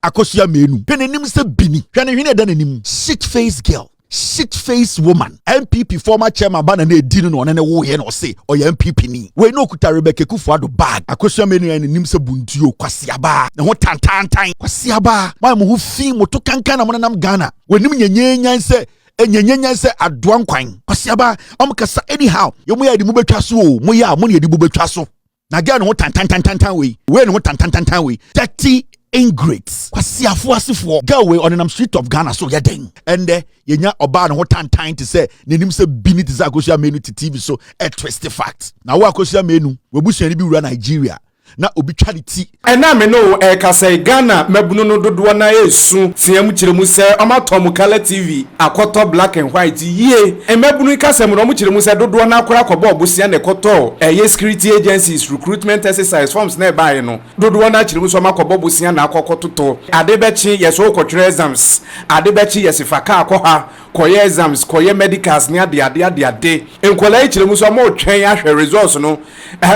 Akosua Manu. Penenim se bini. Hwane hwene da nanim. Shit-faced girl. Shit-faced woman. MPP former chairman ba na edinu no ne wo ye no say oye MPP ni. We no kuta Rebecca Kufuado bag. Akosua Manu ya nanim se buntuo kwasiaba. Ne ho tantantan kwasiaba. Ma mo ho fi moto kankan na mo nam Ghana. We nim nyenyenyan se enyenyenyan se adoan kwan. Kwasiaba amkasa anyhow. Yo mo ya di mo betwa so o. Mo ya mo ne di mo betwa so. Na Ghana ho tantantantan we. We no ho tantantantan we. 30 ingrates. Kwasiafo asifo. Girl we on the street of Ghana so yeden. Ende yenya Obaa no Tantan to say nenim se bini te Akosua Manu to TV so a twist fact. Na wo Akosua Manu we busuani bi wura Nigeria. Na obi twaliti ena me no ka say Ghana mabunu no dodo na esu tiam kiremu se amatom Color TV akoto black and white ye mabunu ka sem no mo kiremu se dodo na akora kobo obusia na ekoto ye security agencies recruitment exercise forms na buy no dodo na kiremu so makobo obusia na akokototo adebechi yeso okotwere exams adebechi yesifaka akoha koye exams koye medicals ne ade enkola kiremu so ma otwen ahwe results no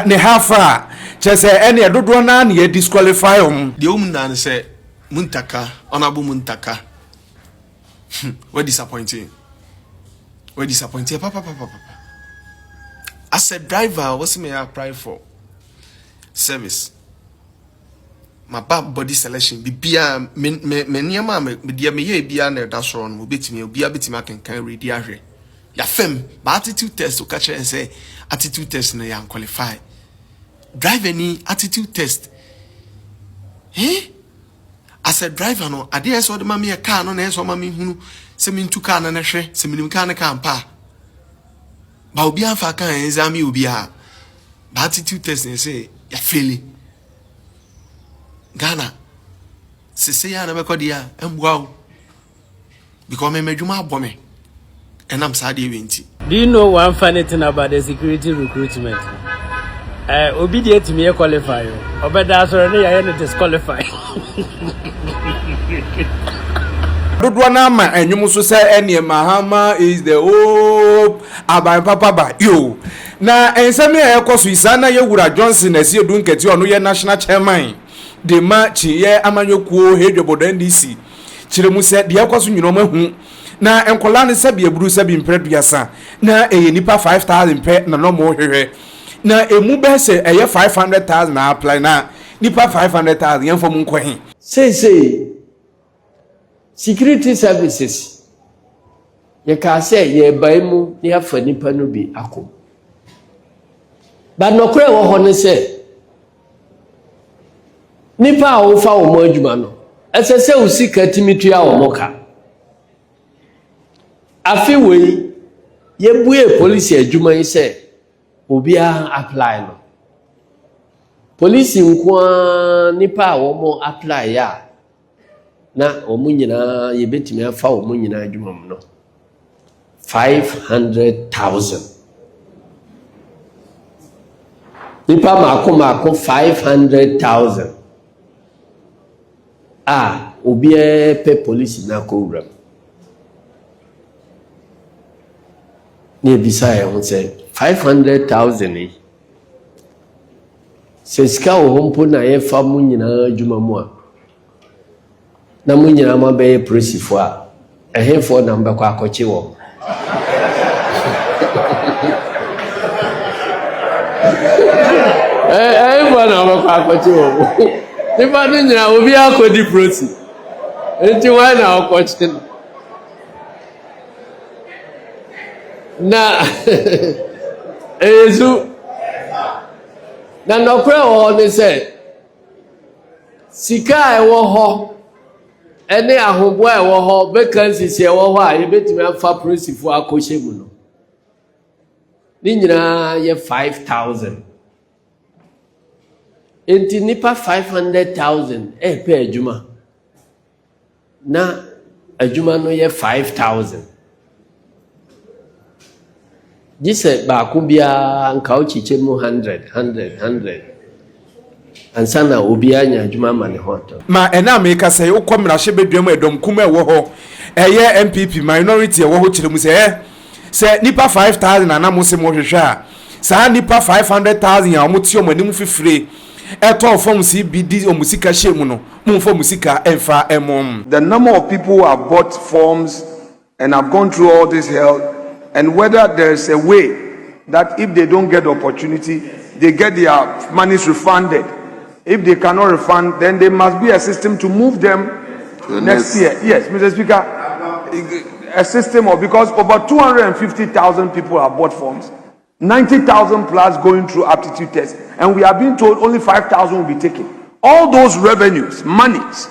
ne hafa chese ene dodo na ye disqualify the woman say muntaka honorable muntaka we disappointing papa as a driver what's me apply for service my body selection bibia me niam me dia me ye bia na da so no betimi obia betimi kan ready ahwe ya fem ba attitude test o catch and say attitude test no ya qualify drive any attitude test as a driver no ade so de mama car no na so mama hunu se me ntu car na na hwe se me nim car na kan pa ba obi afa kan exam obi a ba attitude test na say ya fail Ghana se ya na be dia embuawo because me medwuma abome and I'm sad event. Do you know one funny thing about the security recruitment? Obedient to me qualify. Obeda so na ya disqualify. Dodo na ma enwum so say ene Mahama is the hope abai papa ba yo na ensem ya ekoso isana ye wura Johnson na si edun keti ono ye national chairman de ma chi ye amanyokuo hedwobodo NDC kiremu se de ekoso nyino mahu na enkola ne se bia buru se bi mpreduasa na eye nipa 5000 pe na no mo hwehwe na emu be se eye 500,000 na apply na nipa 500,000 yen fom nkwahin say security services ye ka say ye baimu ni afa nipa no bi akom ba no kure wo ho ne se nipa wo fa wo mo adwuma no esese wo sika timitua wo moka afi we ye buye police adwuma yi se obi a apply no police nkwa nipa wo mo apply ya na omunyina ye betimi afa omunyina adwuma no 500,000 nipa mako 500,000 obi pe police na ko wura ne bisa ya won say 500,000 se ska wo hompo na ye fa munyina adwuma mu a na munyina ma be presifo a ehefo na mbekwa akochi wo bwana mbekwa akochi wo ni ba nyina obi akodi prosi enti wa na akochi na ezu na nokwe wo ne se sika ewo ho ene ahobo ewo ho vacancy ewo ho a yebetimi afa principal akohyegu no ni nyina ye 5,000 enti nipa 500,000 pe adwuma na adwuma no ye 5,000 jise ba kubia nka ochiche mu 100 ansana obi anya adwuma ma ne hoto ma ena America say ukomra hye bedwam edom kuma ewo ho eye MPP minority ewo ho kiremu se nipa 5,000 na mo se mo hwehwe a sa nipa 500,000 ya mo ti omanim fifire eto form CBD o musika shemu no mo form musika emfa emom. The number of people who have bought forms and have gone through all this hell, and whether there's a way that if they don't get the opportunity, they get their monies refunded. If they cannot refund, then there must be a system to move them next year. Yes, Mr. Speaker, a system of, because over 250,000 people have bought forms, 90,000 plus going through aptitude tests, and we are being told only 5,000 will be taken. All those revenues, monies,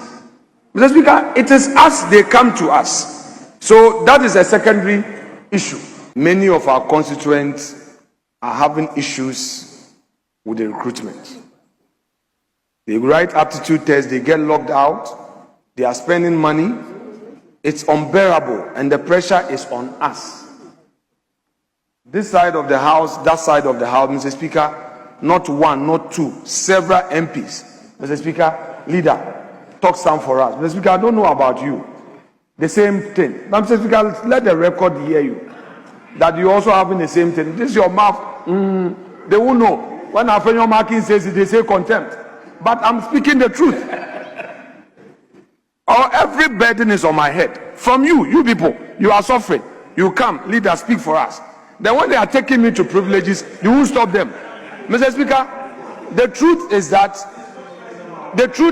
Mr. Speaker, it is us, they come to us. So that is a secondary issue. Many of our constituents are having issues with the recruitment. They write aptitude tests, they get locked out, they are spending money. It's unbearable, and the pressure is on us. This side of the house, that side of the house, Mr. Speaker, not one, not two, several MPs. Mr. Speaker, leader, talk some for us. Mr. Speaker, I don't know about you. The same thing. But Mr. Speaker, let the record hear you. That you also having the same thing. This is your mouth. They won't know. When Afenyo Markin says it, they say contempt. But I'm speaking the truth. Every burden is on my head. From you people, you are suffering. You come, leader, speak for us. Then when they are taking me to privileges, you won't stop them. Mr. Speaker, the truth is that,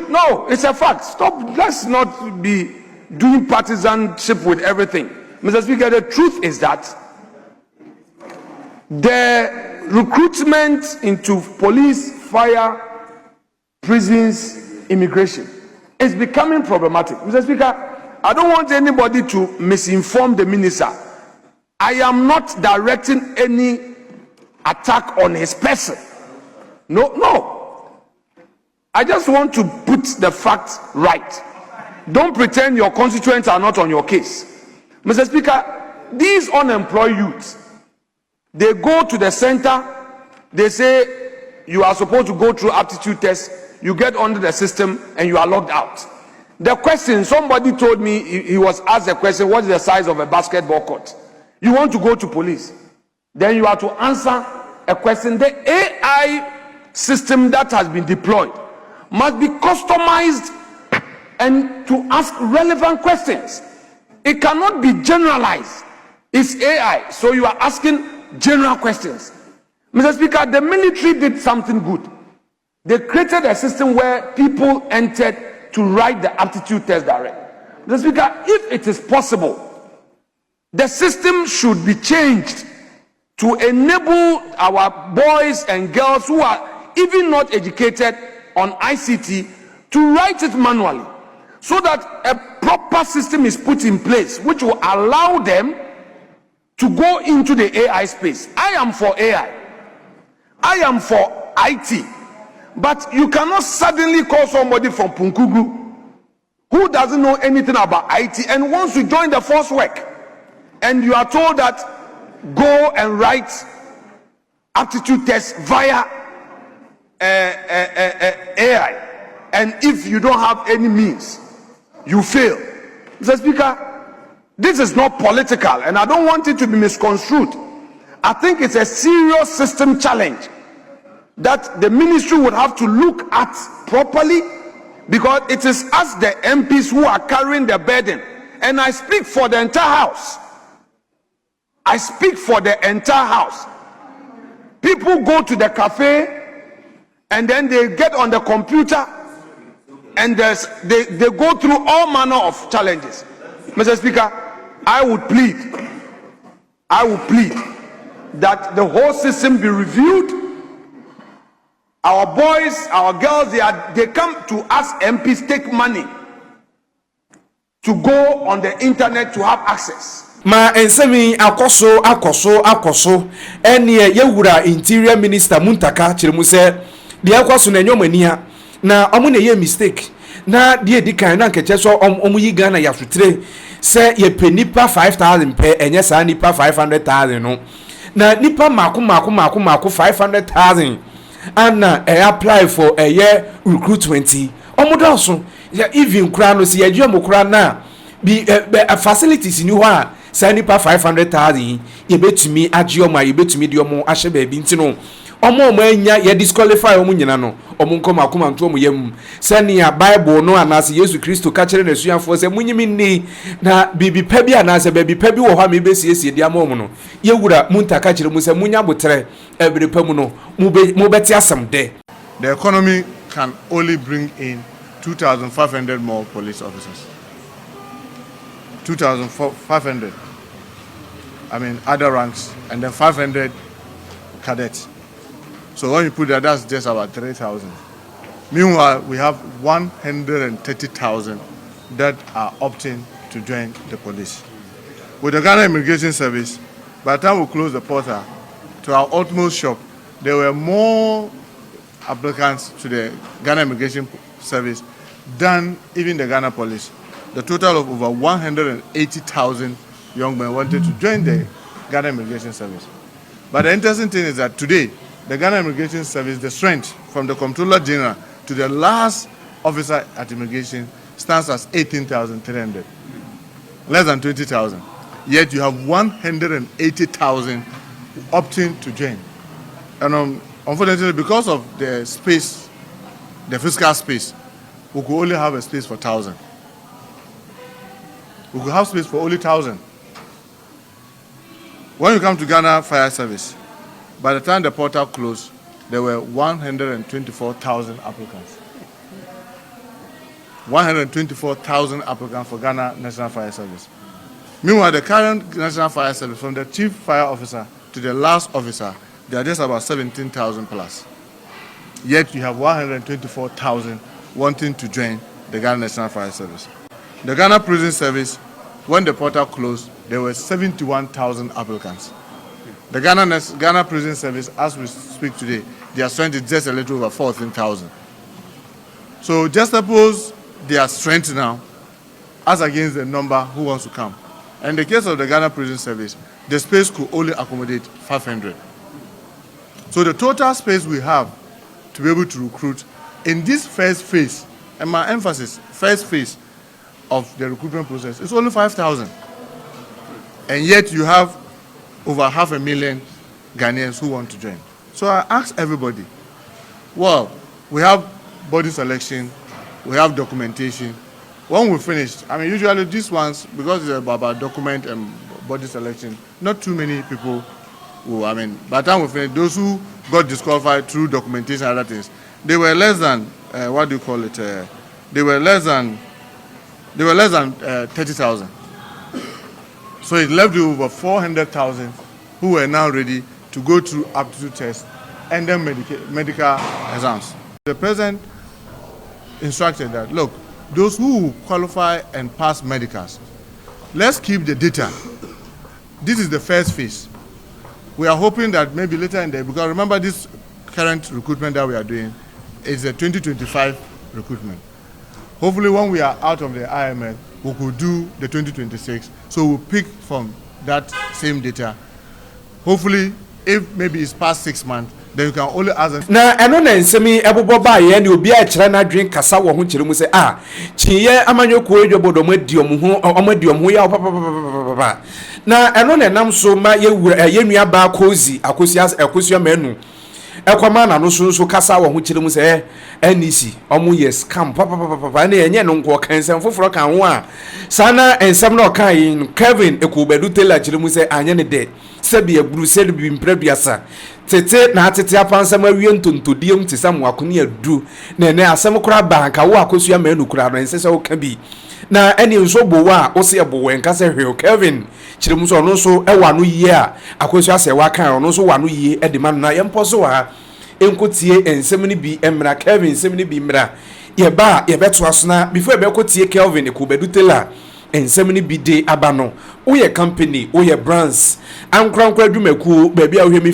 no, it's a fact. Stop, let's not be doing partisanship with everything. Mr. Speaker, the truth is that the recruitment into police, fire, prisons, immigration is becoming problematic. Mr. Speaker, I don't want anybody to misinform the minister. I am not directing any attack on his person. No. I just want to put the facts right. Don't pretend your constituents are not on your case. Mr. Speaker, these unemployed youths, they go to the center, they say you are supposed to go through aptitude tests, you get under the system and you are locked out. The question, somebody told me, he was asked a question, what is the size of a basketball court? You want to go to police, then you have to answer a question. The AI system that has been deployed must be customized and to ask relevant questions. It cannot be generalized. It's AI, so you are asking general questions. Mr. Speaker, the military did something good. They created a system where people entered to write the aptitude test direct. Mr. Speaker, if it is possible, the system should be changed to enable our boys and girls who are even not educated on ICT to write it manually, so that a proper system is put in place which will allow them to go into the AI space. I am for AI. I am for IT. But you cannot suddenly call somebody from Punkugu who doesn't know anything about IT and wants to join the force work, and you are told that go and write aptitude tests via AI, and if you don't have any means, you fail. Mr. Speaker, this is not political, and I don't want it to be misconstrued. I think it's a serious system challenge that the ministry would have to look at properly, because it is us, the MPs, who are carrying the burden. And I speak for the entire house. I speak for the entire house. People go to the cafe and then they get on the computer and they go through all manner of challenges. Mr. Speaker, I would plead that the whole system be reviewed. Our boys, our girls, they come to us MPs, take money to go on the internet to have access. Ma ensemi akoso ene yewura interior minister Muntaka chiremu se de akwaso na nyomania na omo na ye mistake na de edikan na nkeche so omo yi Ghana ya futre se ye penipa 5000 pe enye sa nipa 500,000 no na nipa mako 500,000 ana apply for a year recruitment omo do ya even kura no se ye mo kura na bi facilities ni ho a sa nipa 500,000 ye betumi agye omo ye betumi de omo ahye ba bi ntino omo anya ye disqualify omo nyina no omo nkoma akoma nto omo yam senia bible no anase Yesu Kristo ka kire nasuafo se munyimi ni na bibi pa bi anase bibi pa bi wo ha me besiesie dia ma omo no ye wura munta ka kire mu se munya botere ebere pa mu no mu beti asem de. The economy can only bring in 2,500 more police officers. 2,500. I mean, other ranks, and then 500 cadets. So when you put that, that's just about 3,000. Meanwhile, we have 130,000 that are opting to join the police. With the Ghana Immigration Service, by the time we closed the portal to our utmost shock, there were more applicants to the Ghana Immigration Service than even the Ghana Police. The total of over 180,000 young men wanted to join the Ghana Immigration Service. But the interesting thing is that today, the Ghana Immigration Service, the strength from the Comptroller General to the last officer at immigration stands as 18,300, less than 20,000. Yet you have 180,000 opting to join. And unfortunately, because of the space, the fiscal space, we could only have a space for 1,000. We could have space for only 1,000. When you come to Ghana Fire Service, by the time the portal closed, there were 124,000 applicants. 124,000 applicants for Ghana National Fire Service. Meanwhile, the current National Fire Service, from the chief fire officer to the last officer, they are just about 17,000 plus. Yet you have 124,000 wanting to join the Ghana National Fire Service. The Ghana Prison Service, when the portal closed, there were 71,000 applicants. The Ghana Prison Service, as we speak today, their strength is just a little over 14,000. So just suppose their strength now, as against the number who wants to come. In the case of the Ghana Prison Service, the space could only accommodate 500. So the total space we have to be able to recruit in this first phase, and my emphasis, first phase of the recruitment process, is only 5,000. And yet you have over 500,000 Ghanaians who want to join. So I ask everybody, well, we have body selection, we have documentation. When we finished, I mean, usually these ones, because it's about document and body selection, not too many people who, I mean, by the time we finished, those who got disqualified through documentation and other things, they were less than, what do you call it? They were less than 30,000. So it left you over 400,000 who were now ready to go through aptitude tests and then medical exams. The president instructed that, look, those who qualify and pass medicals, let's keep the data. This is the first phase. We are hoping that maybe later in the, because remember this current recruitment that we are doing is a 2025 recruitment. Hopefully when we are out of the IMF, we could do the 2026. So we'll pick from that same data. Hopefully, if maybe it's past 6 months, then you can only ask them. Na eno na nsemi ebobo ba ye ni obi a kire na dwen kasa wo ho kire mu se chiye amanyokuo edwobodo omadiom ya papa na eno na nam so ma ye nua ba kozi akosua manu ekwama na no so kasa wo ho kire mu se NEC omu yes scam papa na enye no nko kansem foforo kan ho a sana ensem na okan yin Kevin Ekubedu Taylor kire mu se anye ne de sebi egburu se bi mpraduasa tete na atete apansam awie ntontodiem te sam wakone adu na ene asem kora banka wo akosua manu kora no ensese wo ka bi na eni nso bowo a wo se ebowo enka se hwe Kevin kiremu so no so ewa no yie a akosua se wa kan no so wa no yie edema na yemposo ha enkotie ensem ni bi emra Kevin ensem ni bi mra ye ba ye beto asona before be kotie Kevin Ekubedu Taylor ensem ni bi de abano wo ye company wo ye brands ankrankra adwumaku ba bia wo hwe mi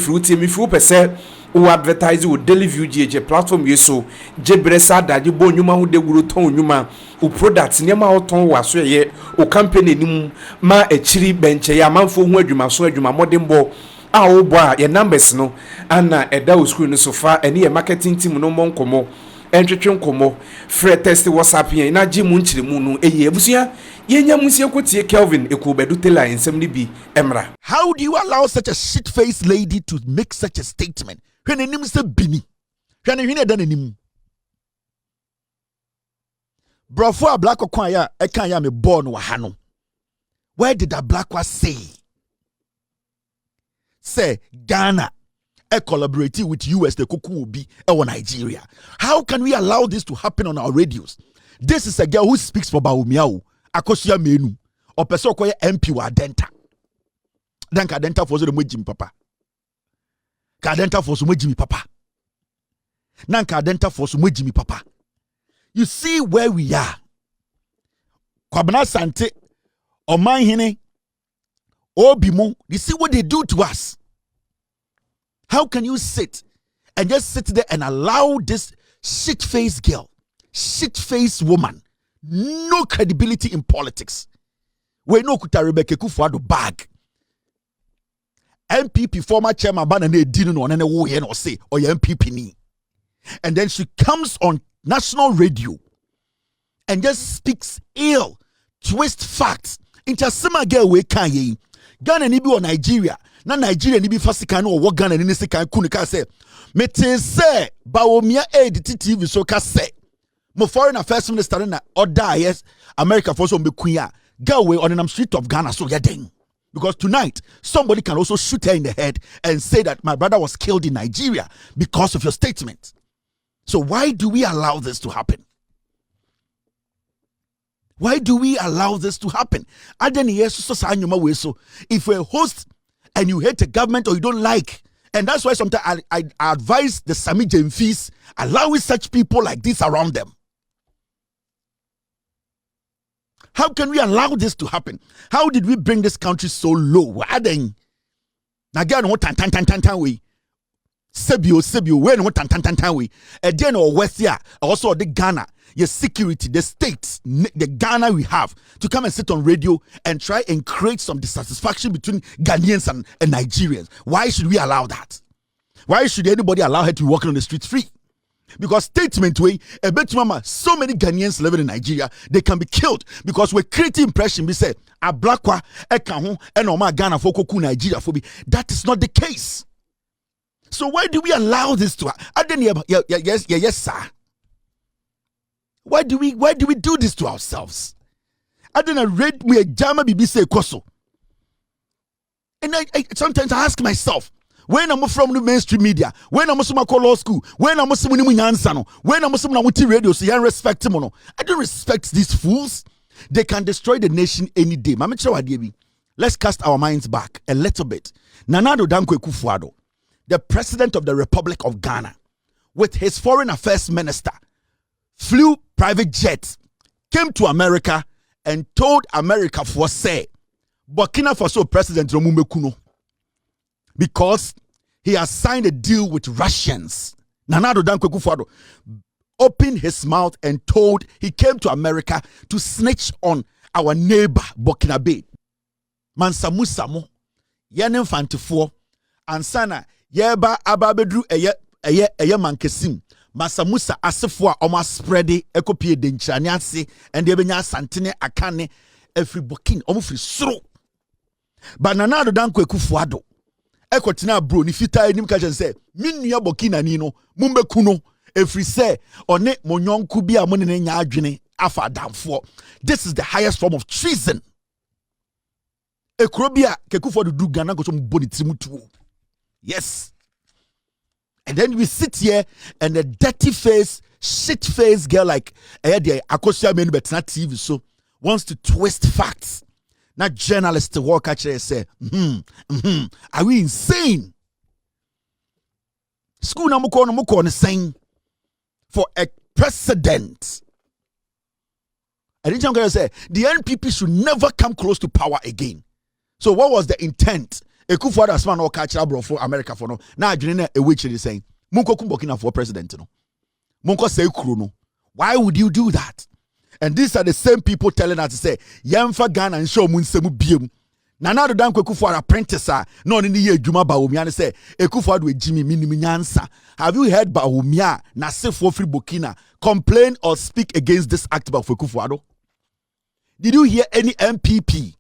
fru pese wo advertise wo daily view gh platform yeso jebresa daje bo nyuma ho de guro ton nyuma wo product nyama wo ton wo aso ye wo company nim ma achiri benche ya manfo ho adwuma modembo a wo bo a ye numbers no ana eda wo screen no so fa ene ye marketing team no monkomo entwetwe nkomo free test WhatsApp yen na gi mu nchiremu no eye abusua yenya musie kotie Kelvin Ekubedu Taylor ensem ni bi emra. How do you allow such a shit-faced lady to make such a statement? hwɛ n'anim sɛ bini hwɛ ne hwene da n'anim brofo a black okwan ya ɛkan ya me born wɔ ha no where did that black was say Ghana collaborating with US the kuku will be or Nigeria? How can we allow this to happen on our radios? This is a girl who speaks for Baumiao, Akosua Manu, or Pesoko MP wa Denta. Then Kadenta for the Mujim Papa. Kadenta for some Jimmy Papa. Nanka Kadenta for some Jimmy Papa. You see where we are. Kwabena Sante, Omanhine, Obimo, you see what they do to us. How can you sit and just sit there and allow this shit-faced girl, shit-faced woman, no credibility in politics? We know kuta Rebecca Kufuado bag. MPP former chairman banane didn't know or say or your MPP ni. And then she comes on national radio and just speaks ill, twist facts. Into sima girl we can ye. Ghana ni bi or Nigeria. Na Nigeria ni bi fasika no wo Ghana ni sika kunika say mete say Bawumia TV so ka say mo foreign affairs minister na order yes America for so be queen go away on the street of Ghana so ya den because tonight somebody can also shoot her in the head and say that my brother was killed in Nigeria because of your statement. So why do we allow this to happen? Why do we allow this to happen? If we're a host and you hate the government or you don't like, and that's why sometimes I advise the Sami Jemfis allowing such people like this around them. How can we allow this to happen? How did we bring this country so low? Again, what tan we Sebio, when what tan we again or West here, also the Ghana. Your security, the states, the Ghana we have to come and sit on radio and try and create some dissatisfaction between Ghanaians and Nigerians. Why should we allow that? Why should anybody allow her to be walking on the street free? Because statement way, a bit mama, so many Ghanaians living in Nigeria, they can be killed because we're creating impression. We say a black wa, a kahun, and Oma Ghana for Koku Nigeria for me. That is not the case. So why do we allow this to happen? Yes, sir. Why do we do this to ourselves? I didn't read me a jama BBC koso. And I sometimes I ask myself, when I'm from the mainstream media, when I'm from law school, when I'm from when I'm from radio, so I respect them. I don't respect these fools. They can destroy the nation any day. Let's cast our minds back a little bit. Nanado Dankwe Kufuado, the president of the Republic of Ghana, with his foreign affairs minister, flew private jets, came to America and told America for say Burkina Faso president Romumbe Kuno because he has signed a deal with Russians. Nanado Dankwe Kufuado opened his mouth and told he came to America to snitch on our neighbor Burkina Faso. Mansamu Samo Yenem Fantifo Ansana Yeba Ababedru eye mankesim Masamusa asefo a spread ekopie de nchane ase and de benya santene akane every booking free sro banana do dan kwekufuado ekotina bro ni fita enim ka say minua bokina ni no mumbeku no every say one monyonku bi a mo ne nya adwene afa damfo. This is the highest form of treason. Ekrobia kekufuado du Ghana go so mboni trimutu. Yes. And then we sit here and a dirty face, shit face girl like Akosua Manu but not TV so wants to twist facts. Not journalists to walk at you and say, are we insane? School no muko saying for a precedent. I didn't going to say the NPP should never come close to power again. So what was the intent? Ekufuado asman or catch bro for America for no. Now adwene e which is saying Munko Kumbokina for president no. Munko say kuro no. Why would you do that? And these are the same people telling us to say Yamfa Ghana and show munsemu biem. Nana do dan Ekufuado apprentice no ni ye adwuma Bawumia say Ekufuado ejimi minimi nyansa. Have you heard Bawumia na sefo free Burkina complain or speak against this act by Ekufuado? Did you hear any MPP?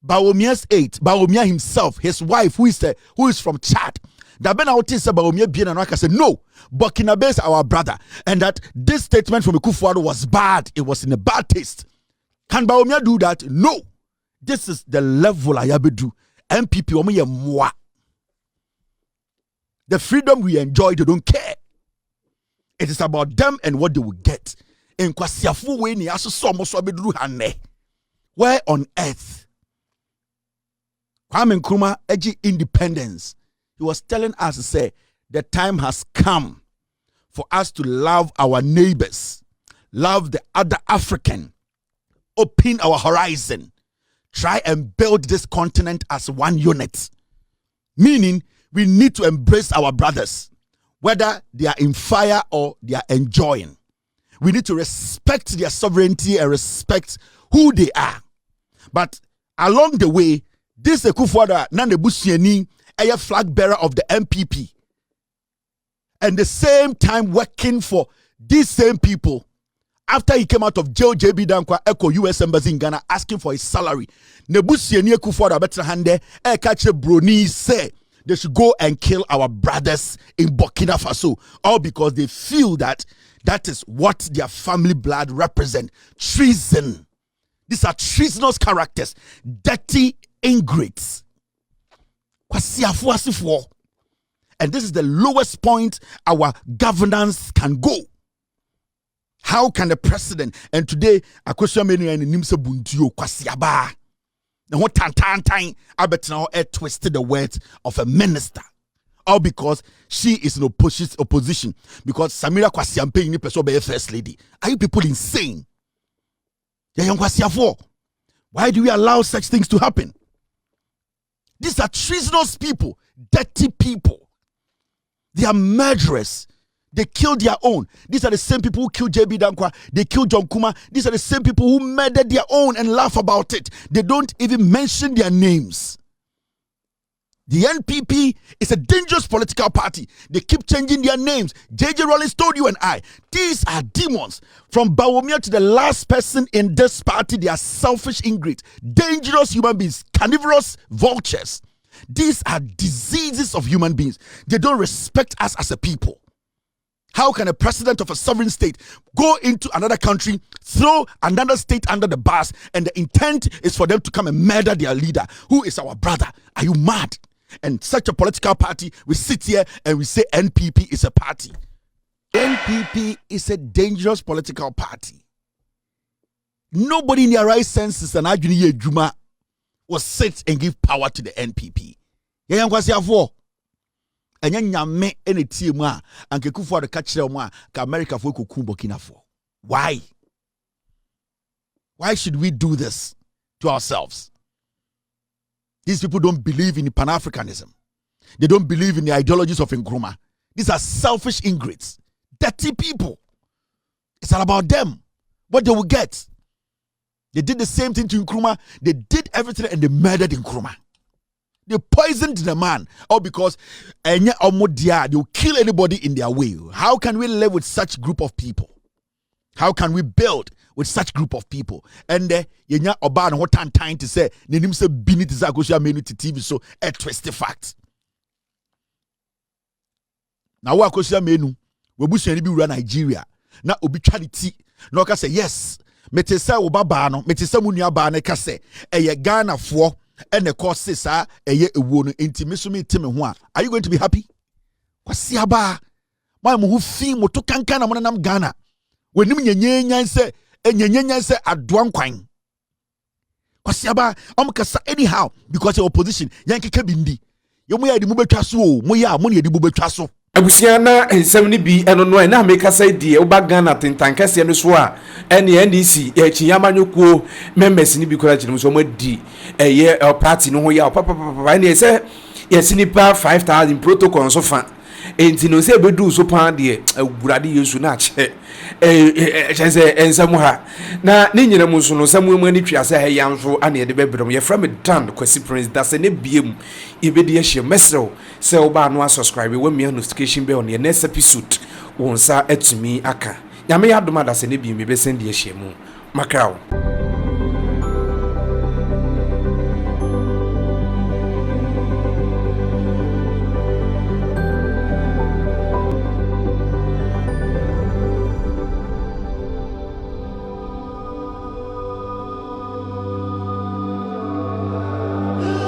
Bawumia's aide, Bawumia himself, his wife, who is from Chad, That Ben Autis about Bawumia and I said, no, Burkinabe is our brother. And that this statement from Akufo-Addo was bad. It was in a bad taste. Can Bawumia do that? No. This is the level I have do. MPP, moi. The freedom we enjoy, they don't care. It is about them and what they will get. In Kwasiafu we ni aso so mo so abeduru hane. Where on earth? Kwame Nkrumah eji independence. He was telling us to say the time has come for us to love our neighbors, love the other African, open our horizon, try and build this continent as one unit. Meaning we need to embrace our brothers, whether they are in fire or they are enjoying. We need to respect their sovereignty and respect who they are. But along the way, this Akufo-Addo Nanebusiani, a flag bearer of the MPP, and the same time working for these same people. After he came out of jail, JB Dankwa Echo US Embassy in Ghana asking for his salary. Nebusiani Akufo-Addo better hande catch a brony say they should go and kill our brothers in Burkina Faso, all because they feel that that is what their family blood represent. Treason. These are treasonous characters, dirty ingrates. And this is the lowest point our governance can go. How can the president, and today Akosua Manu and Nimse Buntuo Kwasiaba, the what Tantan, I bet now twisted the words of a minister. All because she is in opposition. Because Samira Kwasiampe ni person be first lady. Are you people insane? Why do we allow such things to happen? These are treasonous people, dirty people. They are murderers. They kill their own. These are the same people who killed JB Dankwa. They killed John Kuma. These are the same people who murdered their own and laugh about it. They don't even mention their names. The NPP is a dangerous political party. They keep changing their names. JJ Rollins told you and I, these are demons. From Bawumia to the last person in this party, they are selfish ingrates, dangerous human beings, carnivorous vultures. These are diseases of human beings. They don't respect us as a people. How can a president of a sovereign state go into another country, throw another state under the bus, and the intent is for them to come and murder their leader, who is our brother? Are you mad? And such a political party, we sit here and we say NPP is a party. NPP is a dangerous political party. Nobody in their right senses and Ajuni Juma will sit and give power to the NPP. And nyame any team and Akufo-Addo catch them ka America for kuku Burkina for. Why? Why should we do this to ourselves? These people don't believe in Pan-Africanism. They don't believe in the ideologies of Nkrumah. These are selfish ingrates, dirty people. It's all about them, what they will get. They did the same thing to Nkrumah. They did everything and they murdered Nkrumah. They poisoned the man, all because they will kill anybody in their way. How can we live with such group of people? How can we build with such group of people? And yenya Obaa Tantan to say nenim se binit is Akosua Manu to TV so a twisted fact. Now Akosua Manu we bushani bi run Nigeria. Na obi charity no ka say yes. Mete say Obaa no mete say munua ba na ka say eye Ghana fo and the course says eye ewo no ntimi me timi ho a. Are you going to be happy? Kwasiaba my mo hu fi mo to kankan na mo nam Ghana. When nyenyenyan say enyenyenyan say adoan kwan. Kwasiaba kasa anyhow because your opposition yankeka bindi. Yo mo ya di mo betwa so o mo ya mo ne di mo betwa so. Abusia na ensem ni bi eno no na make say die Oba Ghana tentan kase no so a ene NDC e chiyamanyokuo members ni bi kora chiri so mo di eye party no ho ya papa ene say yes nipa 5000 protocol so fa enti no say bedu so pan de agurade Yesu na che chese ensem ha na ni nyina mu so no samu mu ani twiase ha yanso ane de bebrom ye from Dan Kwesi Prince da se ne biem ibedi ye hye mesrew se Oba no subscribe we me notification bell on the next episode won sa atumi aka nyame ya doma da se ne biem be send ye hye mu makrawo.